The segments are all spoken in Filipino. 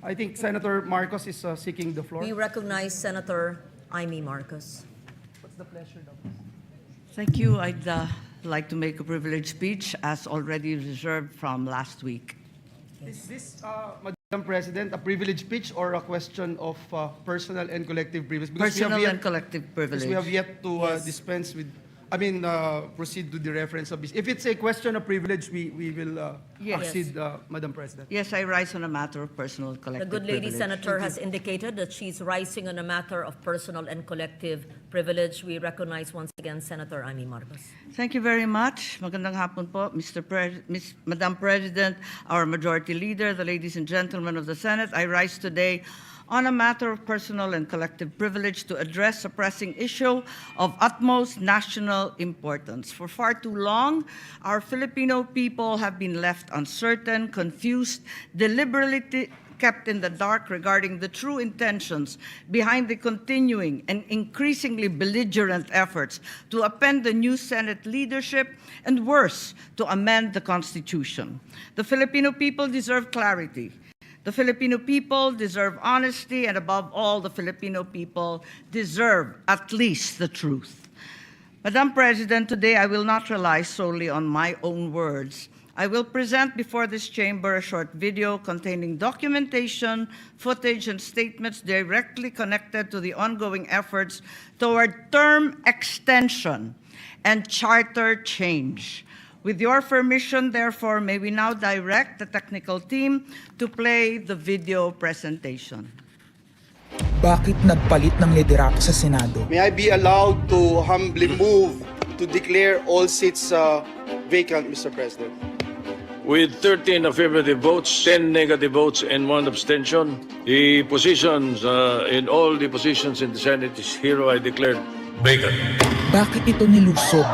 I think Senator Marcos is seeking the floor. We recognize Senator Amy Marcos. What's the pleasure, Thank you. I'd like to make a privileged speech as already reserved from last week. Is this, Madam President, a privilege speech or a question of personal and collective privilege? Because Personal and collective because privilege. we have yet to dispense with, proceed to the reference of this. If it's a question of privilege, we will Yes. accede, Madam President. Yes, I rise on a matter of personal and The collective good lady privilege. senator has indicated that she's rising on a matter of personal and collective privilege. We recognize once again Senator Amy Marcos. Thank you very much. Magandang hapon po, Madam President, our Majority Leader, the ladies and gentlemen of the Senate. I rise today on a matter of personal and collective privilege to address a pressing issue of utmost national importance. For far too long, our Filipino people have been left uncertain, confused, deliberately kept in the dark regarding the true intentions behind the continuing and increasingly belligerent efforts to append the new Senate leadership and, worse, to amend the Constitution. The Filipino people deserve clarity. The Filipino people deserve honesty, and above all, the Filipino people deserve at least the truth. Madam President, today I will not rely solely on my own words. I will present before this chamber a short video containing documentation, footage, and statements directly connected to the ongoing efforts toward term extension and charter change. With your permission, therefore, may we now direct the technical team to play the video presentation. Bakit nagpalit ng liderato sa Senado? May I be allowed to humbly move to declare all seats vacant, Mr. President? With 13 affirmative votes, 10 negative votes, and 1 abstention, the positions in all the positions in the Senate is hereby declared vacant. Bakit ito nilusob?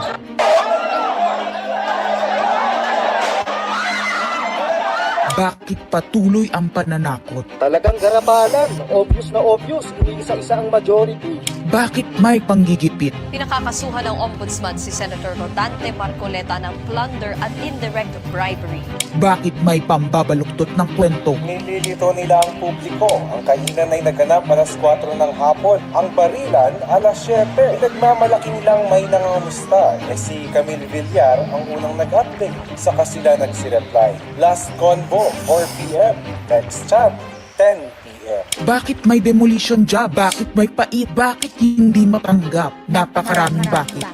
Bakit patuloy ang pananakot? Talagang garapalan, obvious na obvious, iniisa-isa ang majority. Bakit may panggigipit? Pinakakasuhan ng Ombudsman si Senator Rodante Marcoleta ng plunder at indirect bribery. Bakit may pambabaluktot ng kwento? Nililito nila ang publiko. Ang kainan ay naganap alas 4 ng hapon. Ang barilan alas 7. Nagmamalaki nilang may nangangamusta. Si Camille Villar ang unang nag-update. Saka sila nagsireply. Last convo, 4 p.m. Next chat, 10 p.m. Bakit may demolition job? Bakit may pait? Bakit hindi matanggap? Napakaraming bakit.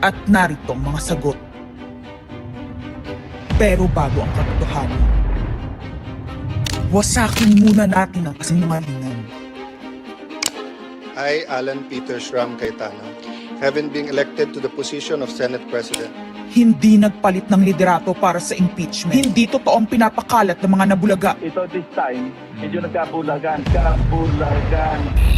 At narito ang mga sagot. Pero bago ang katotohanan, wasakin muna natin ang kasinungalingan. I, Alan Peter Shram Cayetano, having been elected to the position of Senate President, Hindi nagpalit ng liderato para sa impeachment. Hindi totoo ang pinapakalat ng mga nabulaga. Ito this time, medyo nagkabulagan.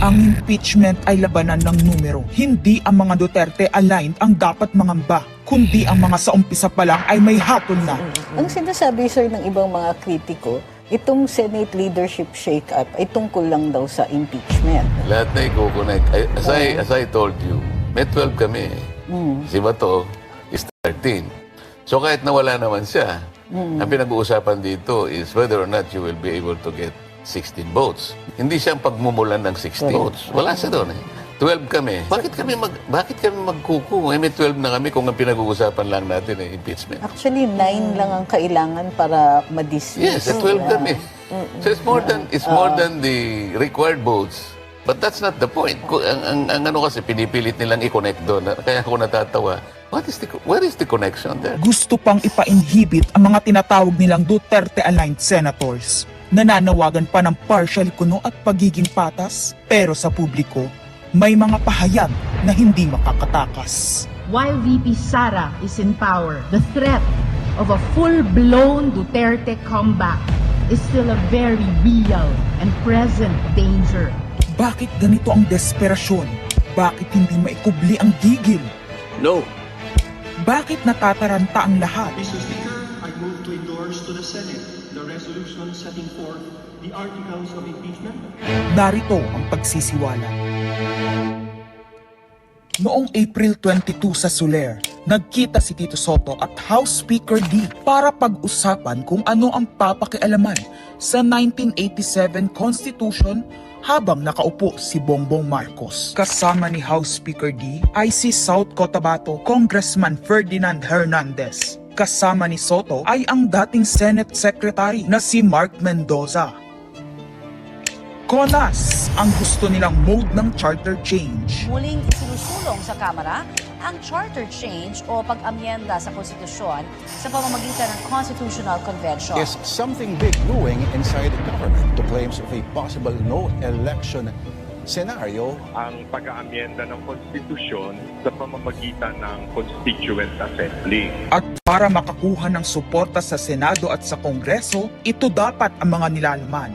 Ang impeachment ay labanan ng numero. Hindi ang mga Duterte aligned ang dapat mangamba, kundi ang mga sa umpisa pa lang ay may hatol na. Ang sinasabi, sir, ng ibang mga kritiko, itong Senate leadership shake-up ay tungkol lang daw sa impeachment. Lahat na i-connect. As I told you, may 12 kami. Si Bato is 13. So kahit nawala naman siya, ang pinag-uusapan dito is whether or not you will be able to get 16 votes. Hindi siya ang pagmumulan ng 16 votes. Wala siya doon eh. 12 kami. Bakit kami magkuku? May 12 na kami kung ang pinag-uusapan lang natin ay impeachment. Actually, 9 lang ang kailangan para ma-dismiss. Yes, 12 kami. So it's more than the required votes. But that's not the point. Ang ano kasi, pinipilit nilang i-connect doon. Kaya ako natatawa. Where is the connection there? Gusto pang ipa-inhibit ang mga tinatawag nilang Duterte-aligned senators. Nananawagan pa ng partial kuno at pagiging patas. Pero sa publiko, may mga pahayag na hindi makakatakas. While VP Sara is in power, the threat of a full-blown Duterte comeback is still a very real and present danger. Bakit ganito ang desperasyon? Bakit hindi maikubli ang gigil? No. Bakit natataranta ang lahat? Mr. Speaker, I move to endorse to the Senate the resolution setting forth the articles of impeachment. Narito ang pagsisiwala. Noong April 22 sa Soler, nagkita si Tito Soto at House Speaker D para pag-usapan kung ano ang papakialaman sa 1987 Constitution habang nakaupo si Bongbong Marcos. Kasama ni House Speaker D ay si South Cotabato Congressman Ferdinand Hernandez. Kasama ni Soto ay ang dating Senate Secretary na si Mark Mendoza. CONAS ang gusto nilang mode ng charter change. Muling isinusulong sa Kamara ang charter change o pag-amyenda sa konstitusyon sa pamamagitan ng Constitutional Convention. Is something big brewing inside the government to claims of a possible no-election scenario? Ang pag-aamyenda ng konstitusyon sa pamamagitan ng Constituent Assembly. At para makakuha ng suporta sa Senado at sa Kongreso, ito dapat ang mga nilalaman.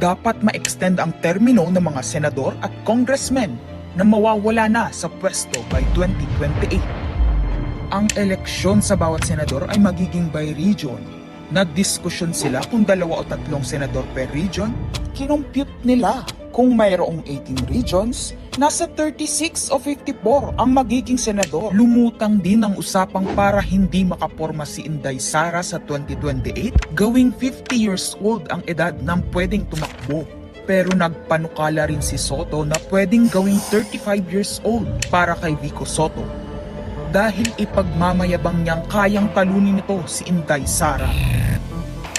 Dapat ma-extend ang termino ng mga senador at congressmen na mawawala na sa pwesto by 2028. Ang eleksyon sa bawat senador ay magiging by region. Nagdiskusyon sila kung 2 o 3 senador per region. Kinumpute nila kung mayroong 18 regions, nasa 36 o 54 ang magiging senador. Lumutang din ang usapang para hindi makaporma si Inday Sara sa 2028, gawing 50 years old ang edad ng pwedeng tumakbo. Pero nagpanukala rin si Soto na pwedeng gawing 35 years old para kay Vico Soto. Dahil ipagmamayabang niyang kayang talunin ito si Inday Sara.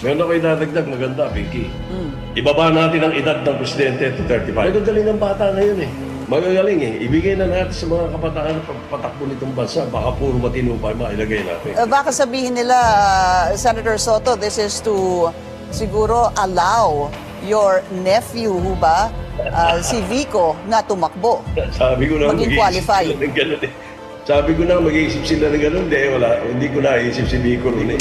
Meron ako idadagdag, maganda, Vicky. Ibaba natin ang edad ng presidente to 35. Magagaling ng bata ngayon eh. Magagaling eh. Ibigay na natin sa mga kabataan na pagpatakbo nitong bansa. Baka puro matino pa mailagay natin. Baka sabihin nila, Senator Soto, this is to siguro allow your nephew, ba, si Vico, na tumakbo. Sabi ko na maging qualified. Sabi ko na mag-iisip sila ng ganun, hindi ko naisip si Vico Rune.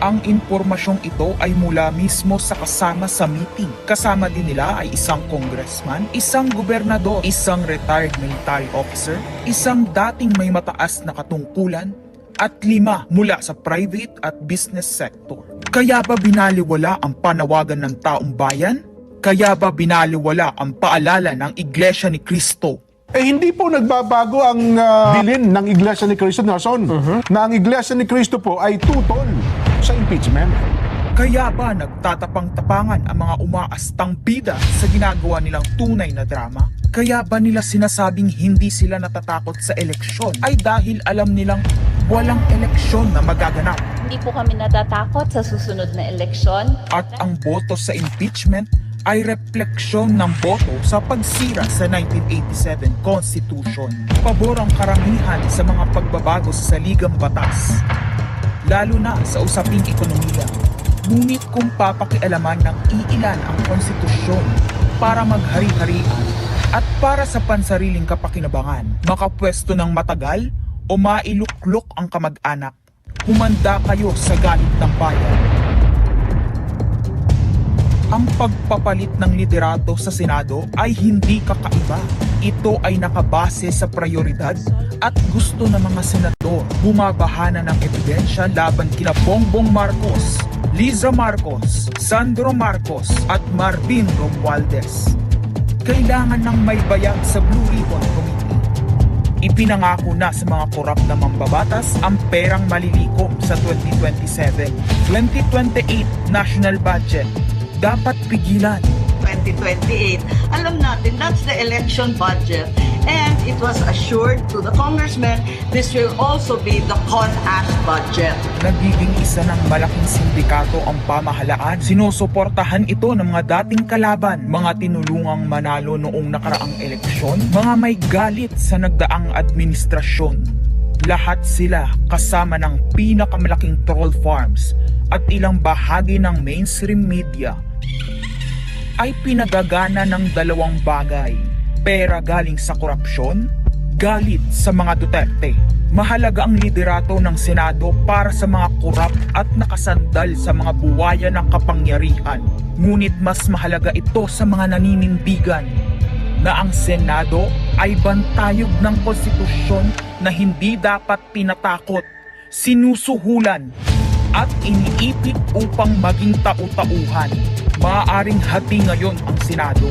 Ang impormasyong ito ay mula mismo sa kasama sa meeting. Kasama din nila ay isang congressman, isang gobernador, isang retired military officer, isang dating may mataas na katungkulan, at 5 mula sa private at business sector. Kaya ba binaliwala ang panawagan ng taong bayan? Kaya ba binaliwala ang paalala ng Iglesia ni Cristo? Hindi po nagbabago ang bilin ng Iglesia ni Cristo, Nelson, na ang Iglesia ni Cristo po ay tutol sa impeachment. Kaya ba nagtatapang-tapangan ang mga umaastang bida sa ginagawa nilang tunay na drama? Kaya ba nila sinasabing hindi sila natatakot sa eleksyon ay dahil alam nilang walang eleksyon na magaganap? Hindi po kami natatakot sa susunod na eleksyon. At ang boto sa impeachment ay refleksyon ng boto sa pagsira sa 1987 Constitution. Pabor ang karamihan sa mga pagbabago sa saligang batas, lalo na sa usaping ekonomiya. Ngunit kung papakialaman ng iilan ang konstitusyon para maghari-harian at para sa pansariling kapakinabangan, makapwesto ng matagal o mailuklok ang kamag-anak, humanda kayo sa galit ng bayan. Ang pagpapalit ng liderato sa Senado ay hindi kakaiba. Ito ay nakabase sa prioridad at gusto ng mga senador. Bumabahana ng ebidensya laban kina Bongbong Marcos, Liza Marcos, Sandro Marcos at Marvin Romualdez. Kailangan ng may bayag sa Blue Ribbon Committee. Ipinangako na sa mga korap na mambabatas ang perang malilikom sa 2027. 2028 national budget. Dapat pigilan. 2028. Alam natin, that's the election budget. And it was assured to the congressmen, this will also be the CONAS budget. Nagiging isa ng malaking sindikato ang pamahalaan. Sinusuportahan ito ng mga dating kalaban, mga tinulungang manalo noong nakaraang eleksyon, mga may galit sa nagdaang administrasyon. Lahat sila kasama ng pinakamalaking troll farms at ilang bahagi ng mainstream media ay pinagagana ng 2 bagay. Pera galing sa korupsyon, galit sa mga Duterte. Mahalaga ang liderato ng Senado para sa mga korap at nakasandal sa mga buwaya ng kapangyarihan. Ngunit mas mahalaga ito sa mga naninindigan na ang Senado ay bantayog ng konstitusyon na hindi dapat tinatakot, sinusuhulan at iniipit upang maging tau-tauhan. Maaaring hati ngayon ang Senado.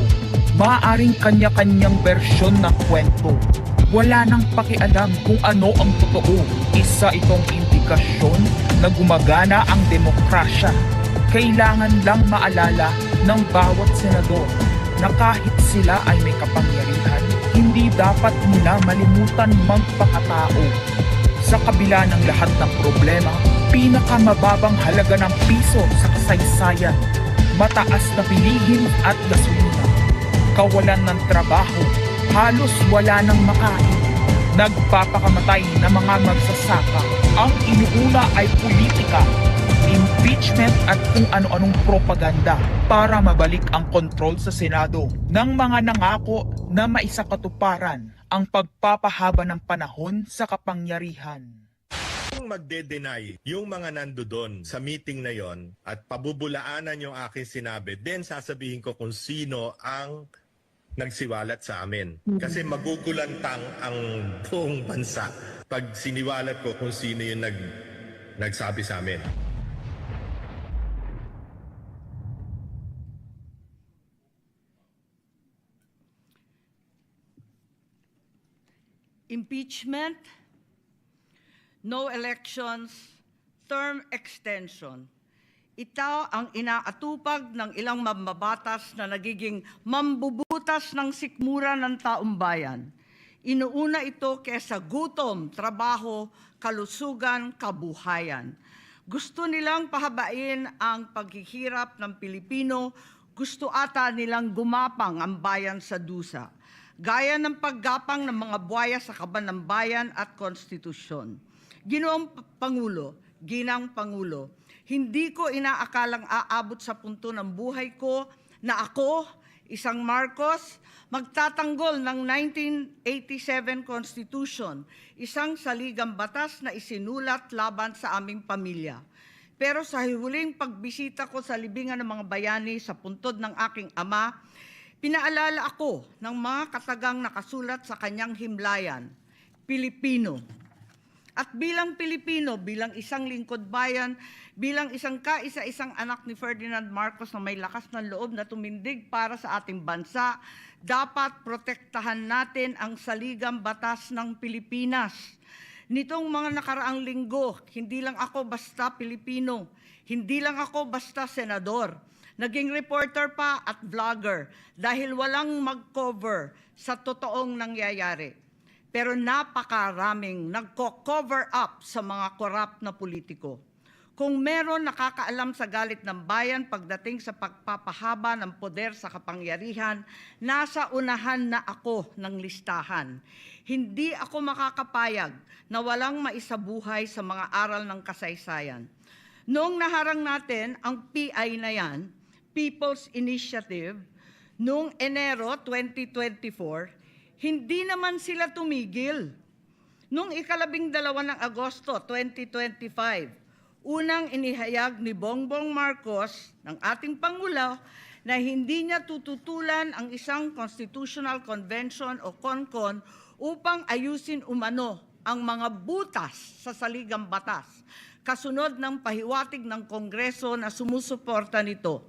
Maaaring kanya-kanyang bersyon ng kwento. Wala nang pakialam kung ano ang totoo. Isa itong indikasyon na gumagana ang demokrasya. Kailangan lang maalala ng bawat senador na kahit sila ay may kapangyarihan, hindi dapat nila malimutan magpakatao. Sa kabila ng lahat ng problema, pinakamababang halaga ng piso sa kasaysayan, mataas na bilihin at gasolina, kawalan ng trabaho, halos wala nang makain, nagpapakamatay na mga magsasaka. Ang inuuna ay politika, impeachment at kung ano-anong propaganda para mabalik ang kontrol sa Senado ng mga nangako na maisakatuparan ang pagpapahaba ng panahon sa kapangyarihan. Kung magde-deny yung mga nandoon sa meeting na yon at pabubulaanan yung aking sinabi, then sasabihin ko kung sino ang nagsiwalat sa amin. Kasi magugulantang ang buong bansa pag siniwalat ko kung sino yung nagsabi sa amin. Impeachment, no elections, term extension. Ito ang inaatupag ng ilang mambabatas na nagiging mambubutas ng sikmura ng taong bayan. Inuuna ito kesa gutom, trabaho, kalusugan, kabuhayan. Gusto nilang pahabain ang paghihirap ng Pilipino, gusto ata nilang gumapang ang bayan sa dusa, gaya ng paggapang ng mga buhaya sa kaban ng bayan at konstitusyon. Ginoong Pangulo, Ginang Pangulo, hindi ko inaakalang aabot sa punto ng buhay ko na ako, isang Marcos, magtatanggol ng 1987 Constitution, isang saligang batas na isinulat laban sa aming pamilya. Pero sa huling pagbisita ko sa libingan ng mga bayani sa puntod ng aking ama, pinaalala ako ng mga katagang nakasulat sa kanyang himlayan, Pilipino. At bilang Pilipino, bilang isang lingkod bayan, bilang isang kaisa-isang anak ni Ferdinand Marcos na may lakas ng loob na tumindig para sa ating bansa, dapat protektahan natin ang saligang batas ng Pilipinas. Nitong mga nakaraang linggo, hindi lang ako basta Pilipino, hindi lang ako basta senador, naging reporter pa at vlogger dahil walang mag-cover sa totoong nangyayari. Pero napakaraming nagko-cover up sa mga korap na politiko. Kung meron nakakaalam sa galit ng bayan pagdating sa pagpapahaba ng poder sa kapangyarihan, nasa unahan na ako ng listahan. Hindi ako makakapayag na walang maisabuhay sa mga aral ng kasaysayan. Noong naharang natin ang PI na yan, People's Initiative, noong Enero 2024, hindi naman sila tumigil. Noong 12 ng Agosto 2025, unang inihayag ni Bongbong Marcos ng ating Pangulo na hindi niya tututulan ang isang Constitutional Convention o CONCON upang ayusin umano ang mga butas sa saligang batas, kasunod ng pahiwatig ng Kongreso na sumusuporta nito.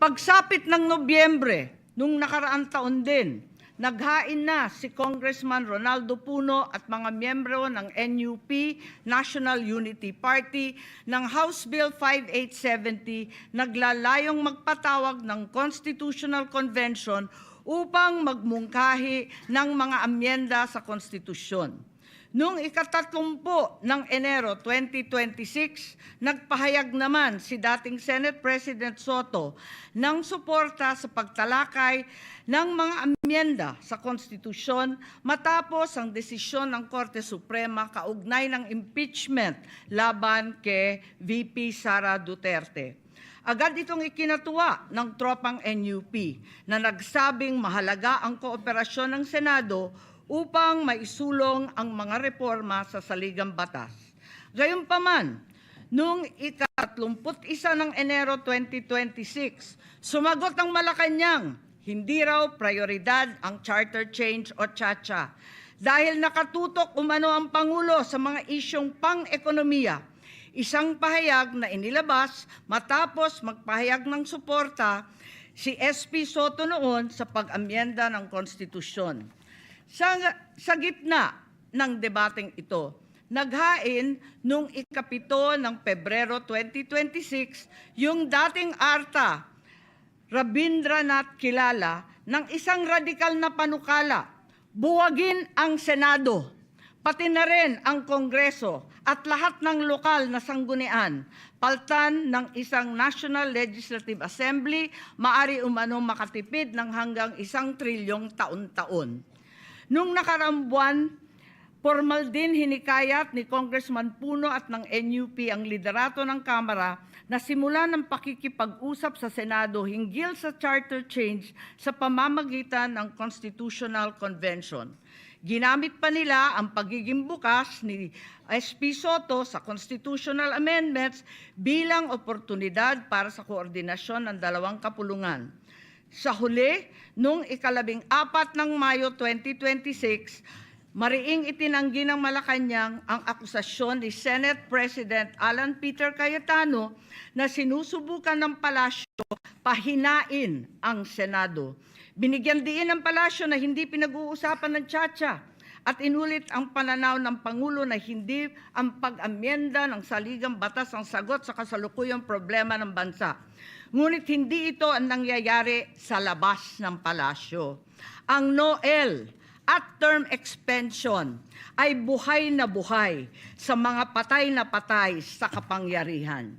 Pagsapit ng Nobyembre, nung nakaraang taon din, naghain na si Congressman Ronaldo Puno at mga miyembro ng NUP, National Unity Party, ng House Bill 5870, naglalayong magpatawag ng Constitutional Convention upang magmungkahi ng mga amyenda sa konstitusyon. Noong 30 ng Enero 2026, nagpahayag naman si dating Senate President Soto ng suporta sa pagtalakay ng mga amyenda sa konstitusyon matapos ang desisyon ng Korte Suprema kaugnay ng impeachment laban kay VP Sara Duterte. Agad itong ikinatuwa ng tropang NUP na nagsabing mahalaga ang kooperasyon ng Senado upang maisulong ang mga reforma sa saligang batas. Gayunpaman, noong 31 ng Enero 2026, sumagot ang Malacanang, hindi raw prioridad ang charter change o CHA-CHA dahil nakatutok umano ang Pangulo sa mga isyong pang-ekonomiya. Isang pahayag na inilabas matapos magpahayag ng suporta si SP Soto noon sa pag-amyenda ng konstitusyon. Sa gitna ng debateng ito, naghain noong ika-7 ng Pebrero 2026 yung dating ARTA, Rabindranath Kilala, ng isang radikal na panukala, buwagin ang Senado, pati na rin ang Kongreso at lahat ng lokal na sanggunian, paltan ng isang National Legislative Assembly, maari umano makatipid ng hanggang 1 trilyong taon-taon. Nung nakaraang buwan, formal din hinikayat ni Congressman Puno at ng NUP ang liderato ng Kamara na simulan ng pakikipag-usap sa Senado hinggil sa charter change sa pamamagitan ng Constitutional Convention. Ginamit pa nila ang pagiging bukas ni SP Soto sa constitutional amendments bilang oportunidad para sa koordinasyon ng dalawang kapulungan. Sa huli, noong ika-14 ng Mayo 2026, mariing itinanggi ng Malacanang ang akusasyon ni Senate President Alan Peter Cayetano na sinusubukan ng palasyo pahinain ang Senado. Binigyan diin ng palasyo na hindi pinag-uusapan ng Tsa-Tsa at inulit ang pananaw ng Pangulo na hindi ang pag-amyenda ng saligang batas ang sagot sa kasalukuyang problema ng bansa. Ngunit hindi ito ang nangyayari sa labas ng palasyo. Ang NOEL at term extension ay buhay na buhay sa mga patay na patay sa kapangyarihan.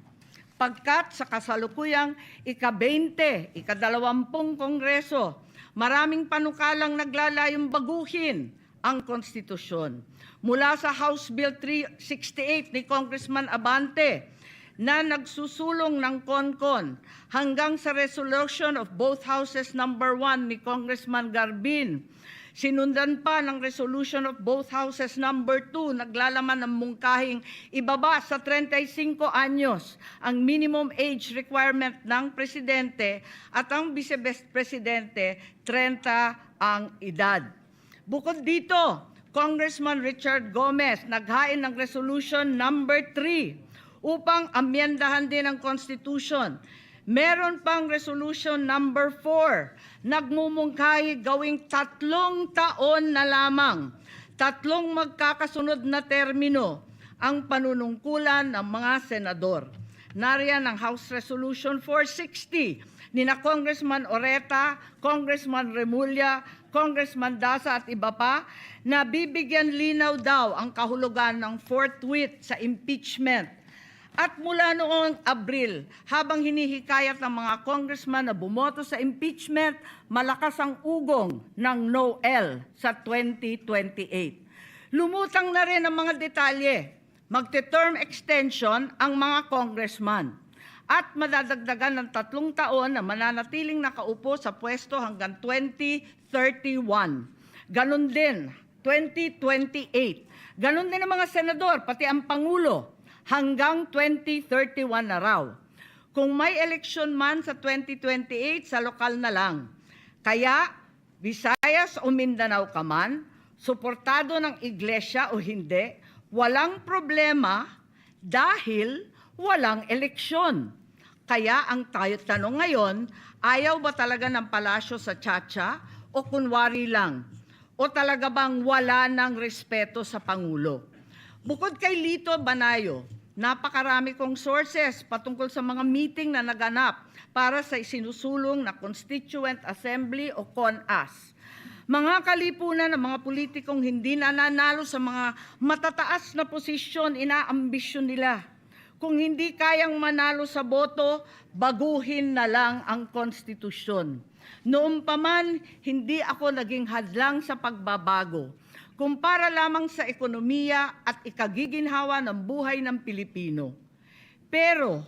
Pagkat sa kasalukuyang ika-20, ika-20 Kongreso, maraming panukalang naglalayong baguhin ang konstitusyon. Mula sa House Bill 368 ni Congressman Abante na nagsusulong ng CONCON hanggang sa resolution of both houses number 1 ni Congressman Garbin. Sinundan pa ng resolution of both houses number 2, naglalaman ng mungkahing ibaba sa 35 anyos ang minimum age requirement ng presidente at ang vice-presidente 30 ang edad. Bukod dito, Congressman Richard Gomez naghain ng resolution number 3 upang amyendahan din ang Constitution. Meron pang resolution number 4, nagmumungkahi gawing 3 taon na lamang, 3 magkakasunod na termino ang panunungkulan ng mga senador. Nariyan ang House Resolution 460 ni na Congressman Oreta, Congressman Remulla, Congressman Dasa at iba pa na bibigyan linaw daw ang kahulugan ng forthwith sa impeachment. At mula noong Abril, habang hinihikayat ng mga congressman na bumoto sa impeachment, malakas ang ugong ng NOEL sa 2028. Lumutang na rin ang mga detalye. Magte-term extension ang mga congressman at madadagdagan ng 3 taon na mananatiling nakaupo sa pwesto hanggang 2031. Ganon din, 2028. Ganon din ang mga senador, pati ang Pangulo, hanggang 2031 na raw. Kung may eleksyon man sa 2028, sa lokal na lang. Kaya, Visayas o Mindanao ka man, suportado ng iglesia o hindi, walang problema dahil walang eleksyon. Kaya ang tanong ngayon, ayaw ba talaga ng palasyo sa Tsa-Tsa o kunwari lang? O talaga bang wala ng respeto sa Pangulo? Bukod kay Lito Banayo, napakarami kong sources patungkol sa mga meeting na naganap para sa isinusulong na Constituent Assembly o CONAS. Mga kalipunan ng mga politikong hindi nananalo sa mga matataas na posisyon, inaambisyon nila. Kung hindi kayang manalo sa boto, baguhin na lang ang konstitusyon. Noon pa man, hindi ako naging hadlang sa pagbabago. Kumpara lamang sa ekonomiya at ikagiginhawa ng buhay ng Pilipino. Pero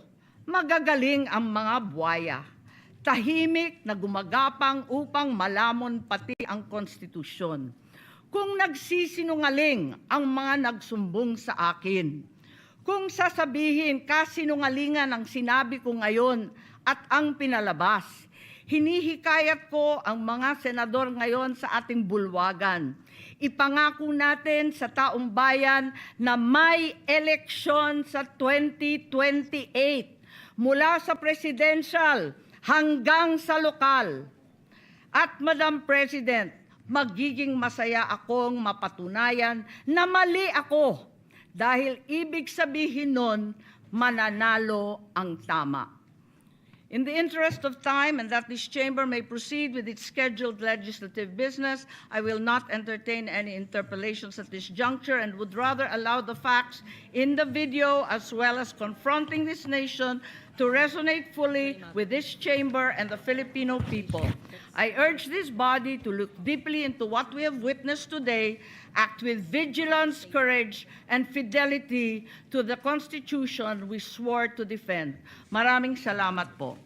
magagaling ang mga buwaya, tahimik na gumagapang upang malamon pati ang konstitusyon. Kung nagsisinungaling ang mga nagsumbong sa akin, kung sasabihin kasinungalingan ang sinabi ko ngayon at ang pinalabas, Hinihikayat ko ang mga senador ngayon sa ating bulwagan. Ipangako natin sa taong bayan na may eleksyon sa 2028 mula sa presidential hanggang sa lokal. At Madam President, magiging masaya akong mapatunayan na mali ako dahil ibig sabihin nun, mananalo ang tama. In the interest of time and that this chamber may proceed with its scheduled legislative business, I will not entertain any interpellations at this juncture and would rather allow the facts in the video as well as confronting this nation to resonate fully with this chamber and the Filipino people. I urge this body to look deeply into what we have witnessed today, act with vigilance, courage, and fidelity to the Constitution we swore to defend. Maraming salamat po.